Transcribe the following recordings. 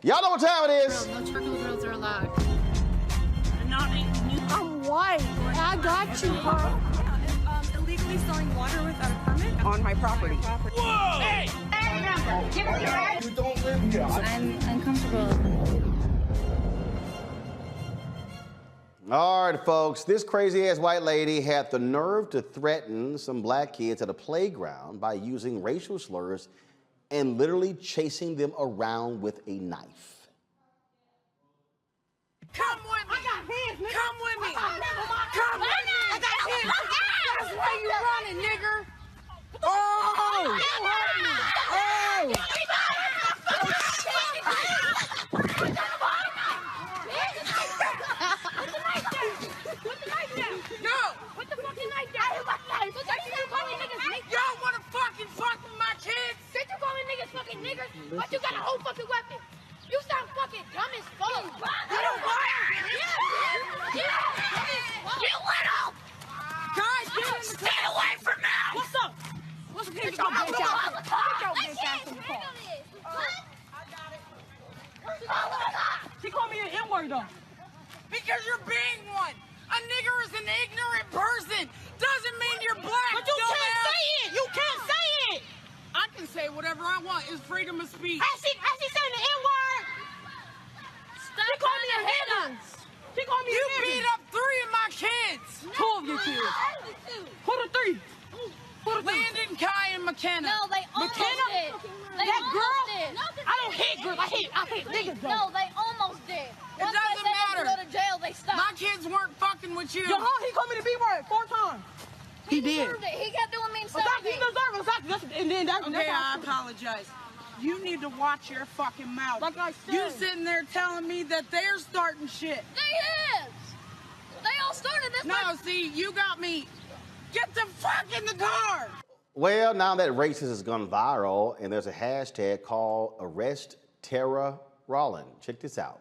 Y'all know what time it is. No charcoal grills are allowed. I'm white. I got you, huh? Illegally selling water without a permit on my property. Whoa! Hey! You don't live here. I'm uncomfortable. All right, folks, this crazy-ass white lady had the nerve to threaten some black kids at a playground by using racial slurs and literally chasing them around with a knife. Come with me. I got hands, nigga. Come with me. Come with me. I got hands. That's why you running, nigga. Oh! You hurt me. Oh! Put the fucking knife down. Y'all wanna fucking fuck with my kids? Did you call me niggas fucking niggers? But you got a whole fucking weapon. You sound fucking dumb as fuck. You know what? You little. Guys, stay away from now. What's up? What's the Get your bitch out. Get your bitch out from the car. She called me an N-word though. Because you're being one. A nigger is an ignorant person. Doesn't mean you're black. But you can't say it. You can't say it. I can say whatever I want. It's freedom of speech. Has she saying the N-word? She called me a nigger. She called me a nigger. You beat up 3 of my kids. 2 of your kids. Who the 3? Landon, Kai, and McKenna. No, they almost did. That girl? I don't hit girls. I hit niggas though. No, they almost did. It doesn't matter. Go to jail, they stopped. My kids weren't fucking with you. Yo, he called me the B-word 4 times. He did. deserved it. He kept doing mean stuff. He deserved it. And then that's Okay, I apologize. You need to watch your fucking mouth. Like I said. You sitting there telling me that they're starting shit. They is. They all started this. No, see, you got me. Get the fuck in the car. Well, now that racist has gone viral, and there's a hashtag called Arrest Tara Roland. Check this out.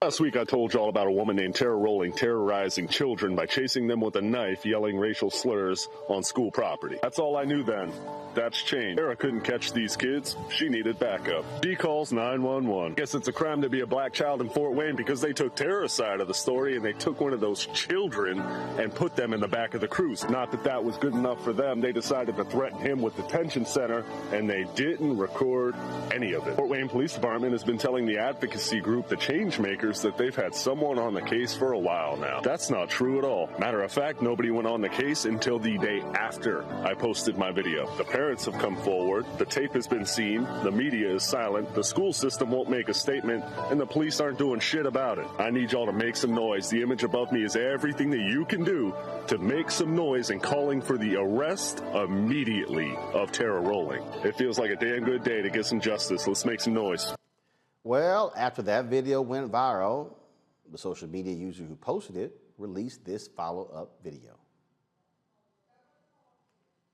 Last week, I told y'all about a woman named Tara Roland terrorizing children by chasing them with a knife, yelling racial slurs on school property. That's all I knew then. That's changed. Tara couldn't catch these kids. She needed backup. She calls 911. Guess it's a crime to be a black child in Fort Wayne because they took Tara's side of the story and they took one of those children and put them in the back of the cruise. Not that that was good enough for them. They decided to threaten him with detention center, and they didn't record any of it. Fort Wayne Police Department has been telling the advocacy group, the Changemakers, that they've had someone on the case for a while now. That's not true at all. Matter of fact, nobody went on the case until the day after I posted my video. The parents have come forward, the tape has been seen, the media is silent, the school system won't make a statement, and the police aren't doing shit about it. I need y'all to make some noise. The image above me is everything that you can do to make some noise and calling for the arrest immediately of Tara Roland. It feels like a damn good day to get some justice. Let's make some noise. Well, after that video went viral, the social media user who posted it released this follow-up video.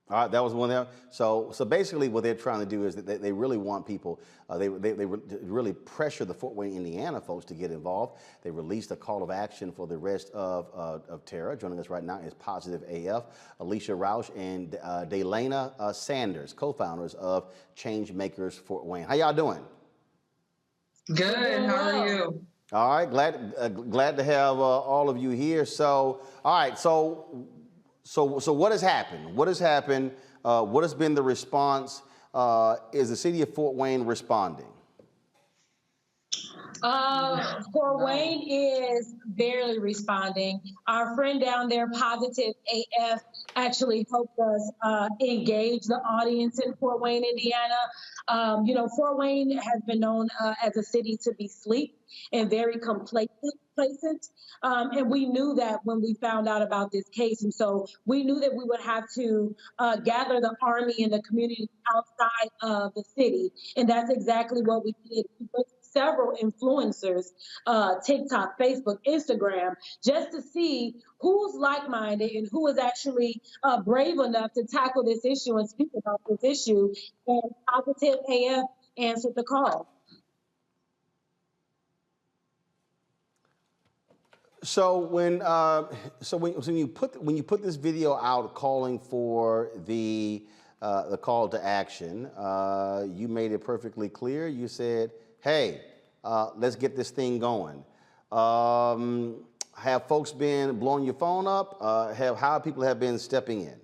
All right, that was one there. So basically what they're trying to do is that they really want people, they really pressure the Fort Wayne, Indiana folks to get involved. They released a call of action for the arrest of Tara. Joining us right now is Positive AF, Alicia Roush, and Delana Sanders, co-founders of Changemakers Fort Wayne. How y'all doing? Good. How are you? All right. Glad to have all of you here. So, all right. So what has happened? What has happened? What has been the response? Is the city of Fort Wayne responding? Fort Wayne is barely responding. Our friend down there, Positive AF, actually helped us engage the audience in Fort Wayne, Indiana. You know, Fort Wayne has been known as a city to be sleep and very complacent. And we knew that when we found out about this case. And so we knew that we would have to gather the army and the community outside of the city. And that's exactly what we did. We put several influencers, TikTok, Facebook, Instagram, just to see who's like-minded and who is actually brave enough to tackle this issue and speak about this issue. And Positive AF answered the call. So when you put this video out calling for the call to action, you made it perfectly clear. You said hey, let's get this thing going. Have folks been blowing your phone up? How people have been stepping in?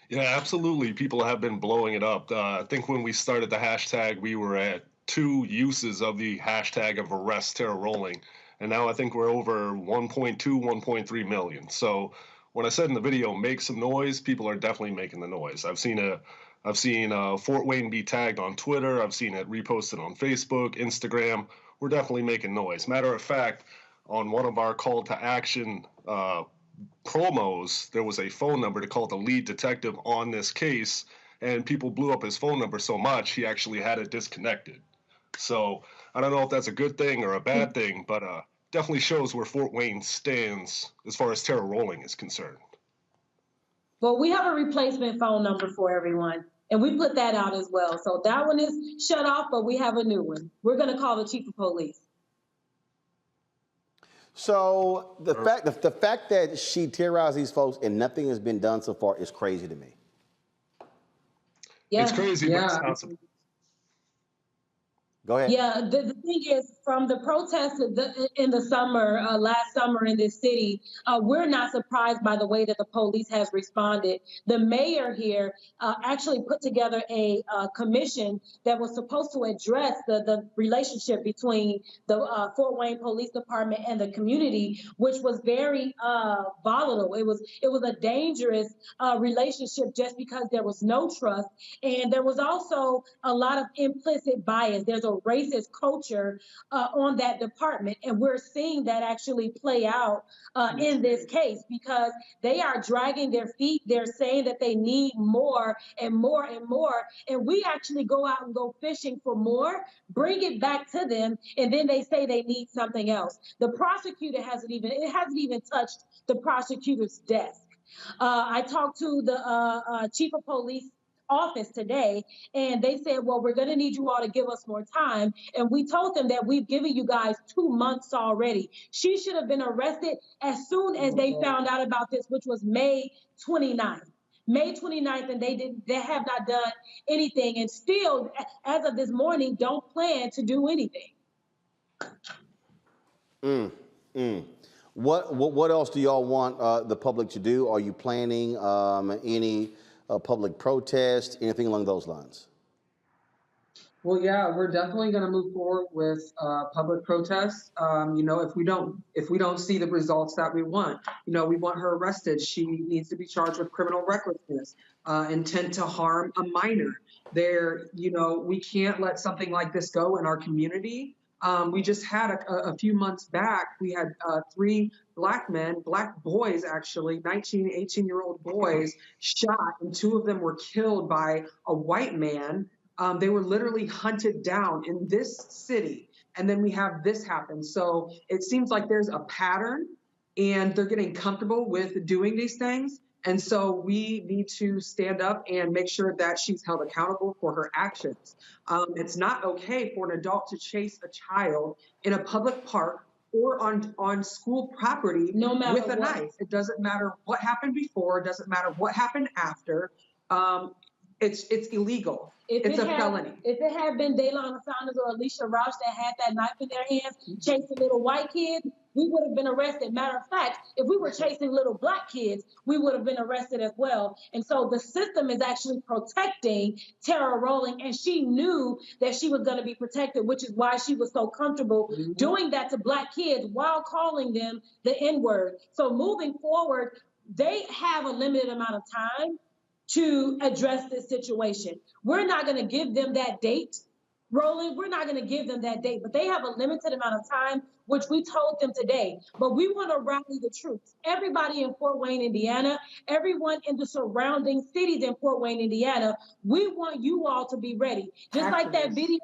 Yeah, absolutely. People have been blowing it up. I think when we started the hashtag, we were at 2 uses of the hashtag of arrest Tara Rolling. And now I think we're over 1.2, 1.3 million. So when I said in the video, make some noise, people are definitely making the noise. I've seen Fort Wayne be tagged on Twitter. I've seen it reposted on Facebook, Instagram. We're definitely making noise. Matter of fact, on one of our call to action promos, there was a phone number to call the lead detective on this case, and people blew up his phone number so much he actually had it disconnected. So I don't know if that's a good thing or a bad thing, but definitely shows where Fort Wayne stands as far as Tara Rolling is concerned. Well, we have a replacement phone number for everyone, and we put that out as well. So that one is shut off, but we have a new one. We're going to call the chief of police. So the fact that she terrorized these folks and nothing has been done so far is crazy to me. Yeah. It's crazy, but it's not. Go ahead. Yeah, the thing is, from the protests in the summer, last summer in this city, we're not surprised by the way that the police has responded. The mayor here actually put together a commission that was supposed to address the relationship between the Fort Wayne Police Department and the community, which was very volatile. It was a dangerous relationship just because there was no trust, and there was also a lot of implicit bias. There's a racist culture on that department, and we're seeing that actually play out in this case because they are dragging their feet. They're saying that they need more and more and more, and we actually go out and go fishing for more, bring it back to them, and then they say they need something else. The prosecutor hasn't even touched the prosecutor's desk. I talked to the chief of police office today, and they said, well, we're going to need you all to give us more time. And we told them that we've given you guys 2 months already. She should have been arrested as soon as they found out about this, which was May 29th. May 29th, and they have not done anything, and still, as of this morning, don't plan to do anything. What else do y'all want the public to do? Are you planning any public protest, anything along those lines? Well, yeah, we're definitely going to move forward with public protests. You know, if we don't see the results that we want, you know, we want her arrested. She needs to be charged with criminal recklessness, intent to harm a minor. You know, we can't let something like this go in our community. We just had a few months back, we had 3 black boys actually, 19, 18-year-old boys shot, and 2 of them were killed by a white man. They were literally hunted down in this city. And then we have this happen. So it seems like there's a pattern, and they're getting comfortable with doing these things. And so we need to stand up and make sure that she's held accountable for her actions. It's not okay for an adult to chase a child in a public park or on school property with a knife. It doesn't matter what happened before. It doesn't matter what happened after. It's illegal. It's a felony. If it had been Daylon Saunders or Alicia Rauch that had that knife in their hands, chasing little white kids, we would have been arrested. Matter of fact, if we were chasing little black kids, we would have been arrested as well. And so the system is actually protecting Tara Rolling, and she knew that she was going to be protected, which is why she was so comfortable doing that to black kids while calling them the N-word. So moving forward, they have a limited amount of time to address this situation. We're not going to give them that date, Roland. We're not going to give them that date, but they have a limited amount of time, which we told them today. But we want to rally the troops. Everybody in Fort Wayne, Indiana, everyone in the surrounding cities in Fort Wayne, Indiana, we want you all to be ready. Just like that video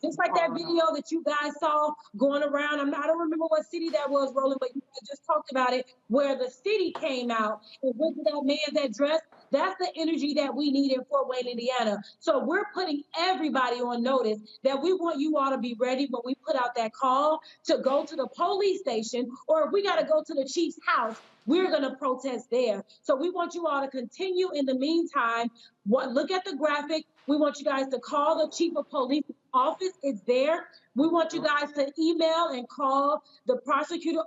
that you guys saw going around. I don't remember what city that was, Roland, but you just talked about it, where the city came out and went to that man's address. That's the energy that we need in Fort Wayne, Indiana. So we're putting everybody on notice that we want you all to be ready when we put out that call to go to the police station, or if we got to go to the chief's house, we're going to protest there. So we want you all to continue in the meantime. Look at the graphic. We want you guys to call the chief of police office. It's there. We want you guys to email and call the prosecutor's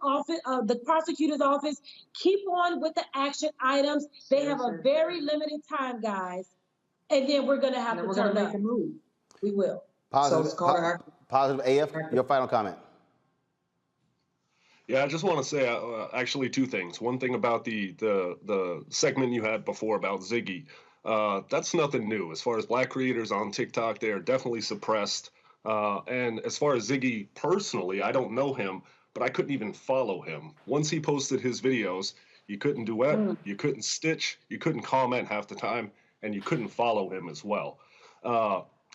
office. Keep on with the action items. They have a very limited time, guys. And then we're going to have to turn make a move. We will. Positive, positive AF, your final comment. Yeah, I just want to say actually two things. One thing about the segment you had before about Ziggy. That's nothing new. As far as black creators on TikTok, they are definitely suppressed. And as far as Ziggy personally, I don't know him, but I couldn't even follow him. Once he posted his videos, you couldn't duet, you couldn't stitch, you couldn't comment half the time, and you couldn't follow him as well.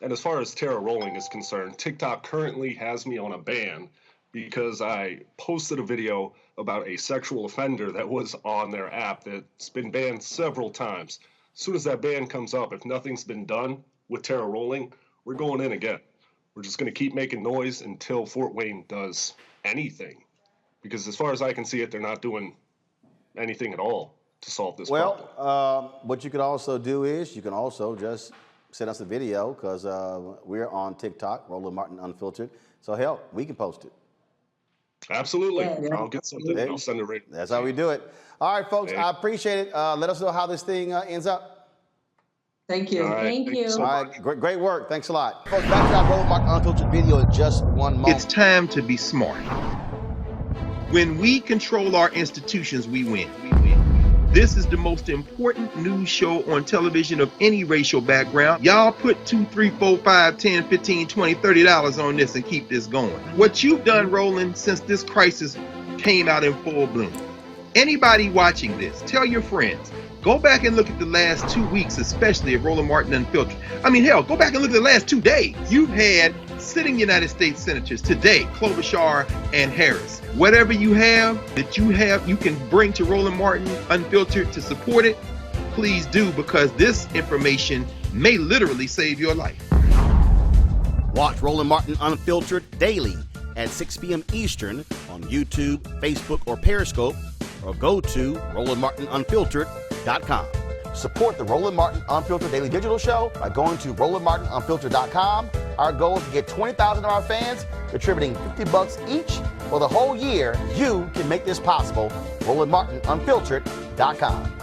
And as far as Tara Rolling is concerned, TikTok currently has me on a ban because I posted a video about a sexual offender that was on their app that's been banned several times. As soon as that ban comes up, if nothing's been done with Tara Rolling, we're going in again. We're just going to keep making noise until Fort Wayne does anything. Because as far as I can see it, they're not doing anything at all to solve this problem. What you could also do is you can also just send us a video because we're on TikTok, Roland Martin Unfiltered. So, hell, we can post it. Absolutely. Yeah. I'll get something and I'll send it right. That's how we do it. All right, folks, I appreciate it. Let us know how this thing ends up. Thank you. Thank you. So all right, great work. Thanks a lot. Folks, back to our Roland Martin Unfiltered video in just one moment. It's time to be smart. When we control our institutions, we win. This is the most important news show on television of any racial background. Y'all put $2, $3, $4, $5, $10, $15, $20, $30 on this and keep this going. What you've done, Roland, since this crisis came out in full bloom. Anybody watching this, tell your friends. Go back and look at the last 2 weeks, especially of Roland Martin Unfiltered. I mean, hell, go back and look at the last 2 days. You've had sitting United States senators today, Klobuchar and Harris. Whatever you have that you can bring to Roland Martin Unfiltered to support it, please do, because this information may literally save your life. Watch Roland Martin Unfiltered daily at 6 p.m. Eastern on YouTube, Facebook, or Periscope, or go to RolandMartinUnfiltered.com. Support the Roland Martin Unfiltered Daily Digital Show by going to RolandMartinUnfiltered.com. Our goal is to get 20,000 of our fans contributing $50 each for the whole year. You can make this possible. RolandMartinUnfiltered.com.